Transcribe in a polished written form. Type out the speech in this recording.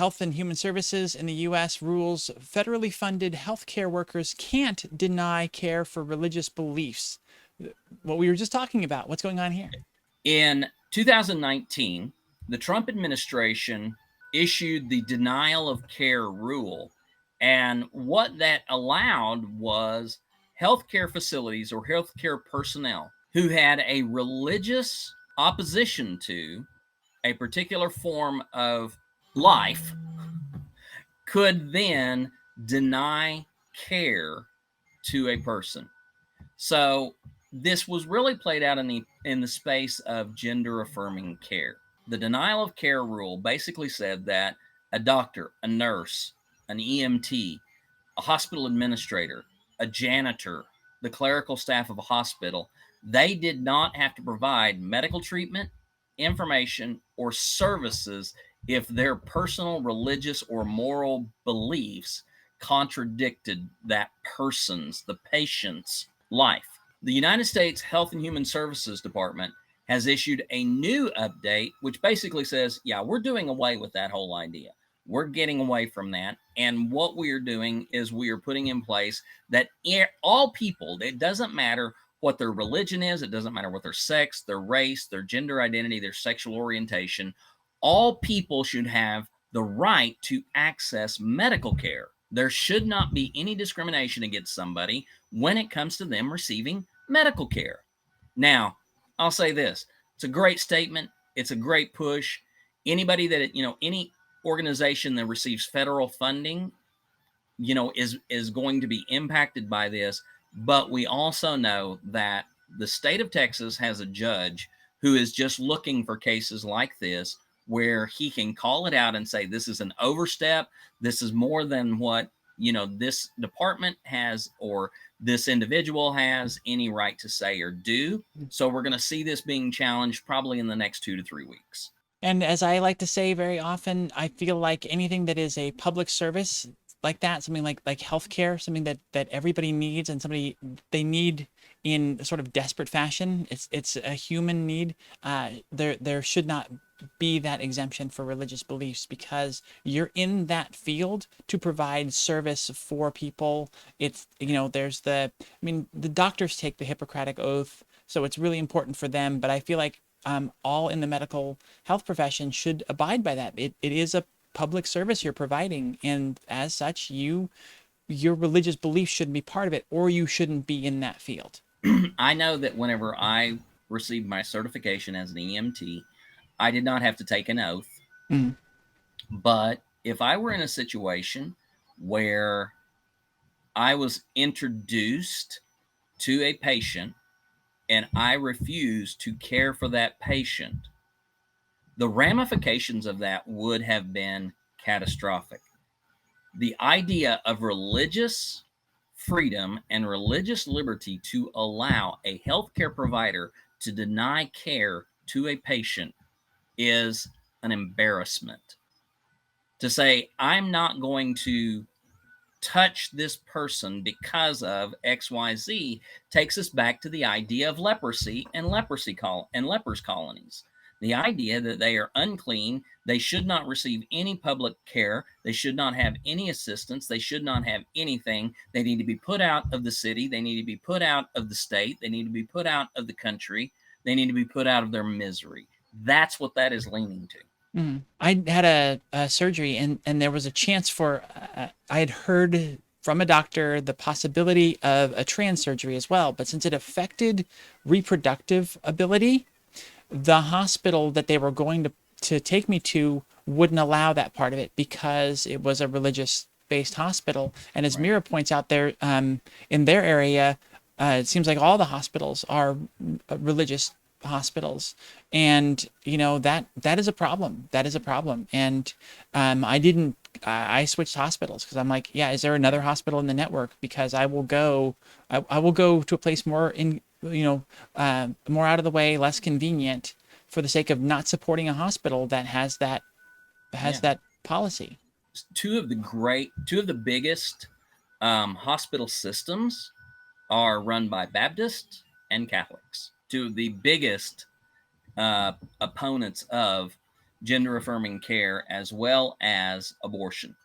Health and Human Services in the U.S. rules federally funded healthcare workers can't deny care for religious beliefs. What we were just talking about. What's going on here? In 2019, the Trump administration issued the denial of care rule. And what that allowed was healthcare facilities or healthcare personnel who had a religious opposition to a particular form of life could then deny care to a person. So this was really played out in the space of gender affirming care. The denial of care rule basically said that a doctor, a nurse, an EMT, a hospital administrator, a janitor, the clerical staff of a hospital, they did not have to provide medical treatment, information, or services if their personal religious or moral beliefs contradicted that person's, the patient's life. The United States Health and Human Services Department has issued a new update, which basically says, yeah, we're doing away with that whole idea. We're getting away from that. And what we are doing is we are putting in place that all people, it doesn't matter what their religion is, it doesn't matter what their sex, their race, their gender identity, their sexual orientation, all people should have the right to access medical care. There should not be any discrimination against somebody when it comes to them receiving medical care. Now, I'll say this. It's a great statement. It's a great push. Anybody that, any organization that receives federal funding, is going to be impacted by this. But we also know that the state of Texas has a judge who is just looking for cases like this where he can call it out and say, this is an overstep. This is more than what, this department has or this individual has any right to say or do. So we're going to see this being challenged probably in the next 2 to 3 weeks. And as I like to say very often, I feel like anything that is a public service like that, something like healthcare, something that everybody needs and somebody they need in sort of desperate fashion. It's a human need. There should not be that exemption for religious beliefs because you're in that field to provide service for people. It's there's the doctors take the Hippocratic Oath, so it's really important for them. But I feel like all in the medical health profession should abide by that. It is a public service you're providing, and as such, your religious beliefs shouldn't be part of it, or you shouldn't be in that field. I know that whenever I received my certification as an EMT, I did not have to take an oath. Mm. But if I were in a situation where I was introduced to a patient and I refused to care for that patient, the ramifications of that would have been catastrophic. The idea of religious freedom and religious liberty to allow a healthcare provider to deny care to a patient is an embarrassment. To say, I'm not going to touch this person because of XYZ takes us back to the idea of leprosy and lepers colonies. The idea that they are unclean, they should not receive any public care, they should not have any assistance, they should not have anything. They need to be put out of the city, they need to be put out of the state, they need to be put out of the country, they need to be put out of their misery. That's what that is leaning to. I had a surgery and there was a chance for, I had heard from a doctor the possibility of a trans surgery as well. But since it affected reproductive ability, the hospital that they were going to take me to wouldn't allow that part of it because it was a religious based hospital. And as Mira points out there, in their area, it seems like all the hospitals are religious hospitals, and that is a problem. That is a problem. And I switched hospitals because I'm like, yeah, is there another hospital in the network? Because I will go to a place more more out of the way, less convenient, for the sake of not supporting a hospital that has that policy. Two of the biggest hospital systems are run by Baptists and Catholics. Two of the biggest opponents of gender affirming care as well as abortion.